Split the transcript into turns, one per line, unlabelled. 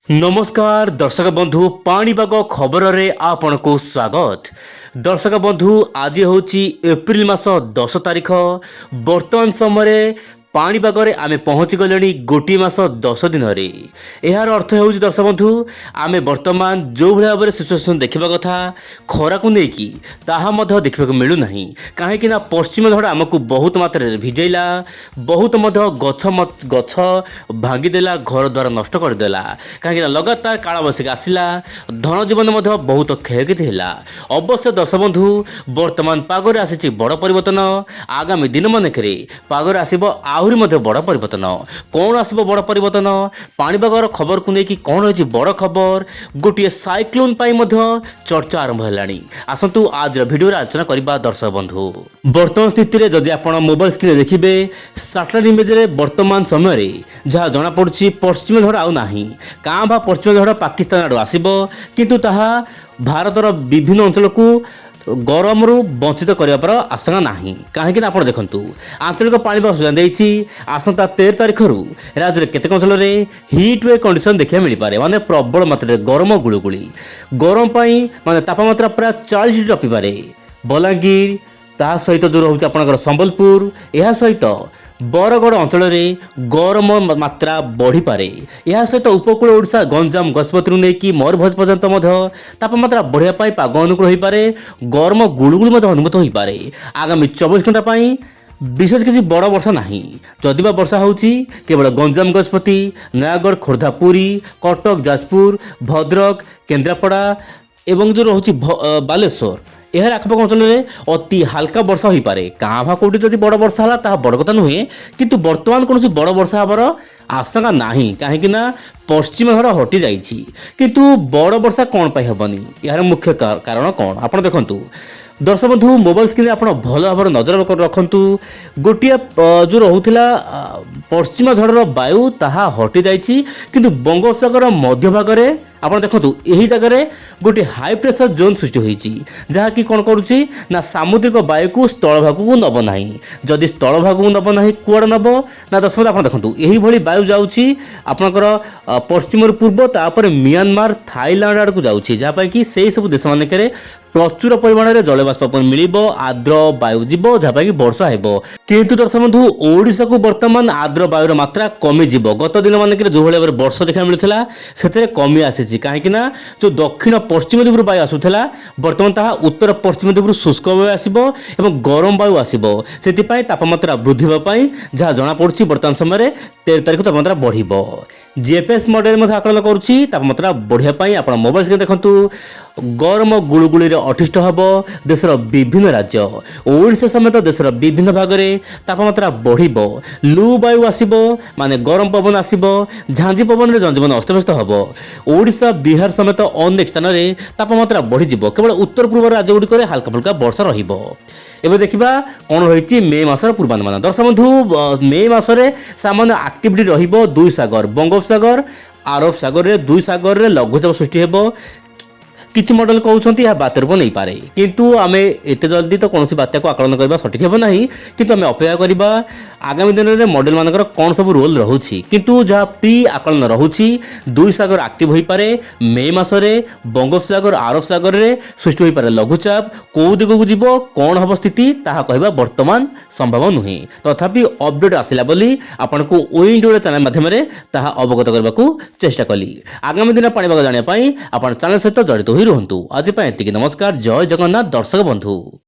नमस्कार दर्शक बंधु पाणीपाग खबर रे आपण को स्वागत। दर्शक बंधु आज हूँ एप्रिल मास 10 तारिख। वर्तमान समय पाणीपाग आम पहुँची गले गोटे मास 10 दिन। यार अर्थ हो दर्शक बंधु आम बर्तमान जो भाव में सिचुएसन देखा कथा खरा को लेकिन देखा मिलूना कहीं पश्चिम झड़ आमको बहुत मात्रा भिजेला, बहुत गछ गछ भांगीदेला, घर द्वार नष्ट करदेला। कहीं लगातार कालबैशाखी आसला, धन जीवन बहुत क्षयक्षति है। अवश्य दर्शक बंधु वर्तमान पागरे आसी बड़ परिवर्तन। आगामी दिन मानक पागरे आसब आहरी बड़ परिवर्तन। कौन आसब बड़ परिवर्तन, पाणीपागर खबर को लेकिन कौन रही बड़ खबर, गोटे साइक्लोन चर्चा आरंभ है। आसतु आज भिडियो आलोचना करवा दर्शक बंधु। वर्तमान स्थित में जदि आप मोबाइल स्क्रीन देखिए सैटेलाइट इमेज वर्तमान समय जहाँ जमापड़ी पश्चिम झड़ आउ ना काँ भा पश्चिम झड़ पाकिस्तान आड़ आसब किंतु ताहा भारतर विभिन्न अंचल को गरम रु वंचित कर आशंका ना कहीं आप देखु आंचलिक पाणीपाग सूचना देती आसंता 13 तारिख राज्य में केतेक अंचल हिट वेव कंडीशन देखा मिल पारे, माने प्रबल मात्रा गरम गुड़गुड़ी गरम माने तापमात्रा प्राय 40 डिग्री टपी पारे। बलांगीर ता सहित जो रोचे आपंकर संबलपुर यह सहित बरगढ़ अंचल गरम मात्रा बढ़ी पारे। यह सहित उपकूल ओडिशा गंजाम गजपति नहीं मयूरभंज पर्यंत तापमात्रा बढ़िया पाग अनुकूल हो पारे, गरम गुड़गुड़ी अनुभूत हो पारे। आगामी 24 घंटा विशेष किसी बड़ वर्षा ना, जदिबा वर्षा होउची केवल गंजाम गजपति, नयागढ़, खोर्धा, पुरी, कटक, जाजपुर, भद्रक, केन्द्रापड़ा एवं जो रोचे बालेश्वर यह आखपाख अंचल में अति हाल्का वर्षा हो पारे। क्या भा कौटी जब बड़ वर्षा है ता बड़ कथा नुहे, किंतु वर्तमान कौन बड़ वर्षा हबार आशंका ना कहीं पश्चिम झड़ हटि जाइछि। किंतु बड़ वर्षा कौन पाई हेबनी, यार मुख्य कारण कौन आप देखु। दर्शक बंधु मोबाइल स्क्रीन आप भल भाव नजर रखु। गोटे जो रोला पश्चिम झड़र वायु ताहा हटि जाइछि, किंतु बंगोपसागर मध्य भाग में आप देखु यही जगह गोटे हाई प्रेशर जोन सृष्टि होती जहाँकि कौन करुच्ची ना सामुद्रिक वायु को स्थल भाग को नब ना। जदि स्थल भाग को नब ना कुआड़ नब ना दर्शक आप देखु यही वायु जाऊँगी आपणकर पश्चिम पूर्व तापर म्यांमार, थाईलैंड आड़ को जाऊँगी जहाँपाई कि से सब देश मानक प्रचुर परिमाण में जलबाष्पन मिल आर्द्र वायु जीव जहाँपाई वर्षा हो। किंतु दर्शक बंधु ओडिशा को वर्तमान आर्द्र वायुर मात्रा कमी जीव। गत दिन मानक जो भाव में वर्षा देखा मिलता से कमी आसी कहीं जो दक्षिण पश्चिम दिगु वायु आसूला बर्तमान ताहा उत्तर पश्चिम दिगु शुष्क वायु आसब एवं गरम वायु आसब से तापमात्रा वृद्धि होगापाई जहाँ जमापड़ी वर्तमान समय 13 तारिख तापमात्रा बढ़। जीएफएस मॉडल आकलन करुच्ची तापमात्रा बढ़िया आप मोबाइल स्क्रीन देखु गरम गुड़गुड़ी अतिष्ठ हम देशर विभिन्न राज्य ओडिशा समेत देशर विभिन्न भाग में तापमात्रा बढ़। लू वायु आसब माने गरम पवन आसब, झांझी पवन में जनजीवन अस्तव्यस्त हम। ओडिशा बिहार समेत अनेक स्थान में तापमात्रा बढ़ केवल उत्तर पूर्व राज्य गुड़िक हाल्का फुल्का वर्षा एवं देखा कौन रही मे मासर पूर्वानुमान। दर्शक बंधु मे मसरे सामान्य आक्टिविटी रहिबो दुई सागर बंगोपसागर आरब सागर रे दुई सागर रे लघुचाप सृष्टि हेबो। किछि मॉडल कहउछंती या बात्या रूप नहीं पारे, किंतु आमे एते जल्दी तो कौन बात्या को आकलन करबा सठिक हेबो नहीं, किंतु आमे अपेक्षा करबा आगामी दिन में मॉडल मानकर कौन सब रोल रहुछि। किंतु जहाँ प्री आकलन रहुछि दुई सागर एक्टिव हो पारे मे मसरे बंगोपसागर आरब सागर रे सृष्टि हो पारे लघुचाप कौ दिग को जीव कौन हम स्थिति ताहा कहबा वर्तमान संभव नुहे। तथापि अपडेट आसिला बोली आपन को ओइंडो चैनल माध्यम ताहा अवगत करबा को चेष्टा कली। आगामी दिन पाणीपाग जानिया पई आपन चैनल सहित जड़ित होई रहंतु। आज पय एतिकी, नमस्कार, जय जगन्नाथ दर्शक बंधु।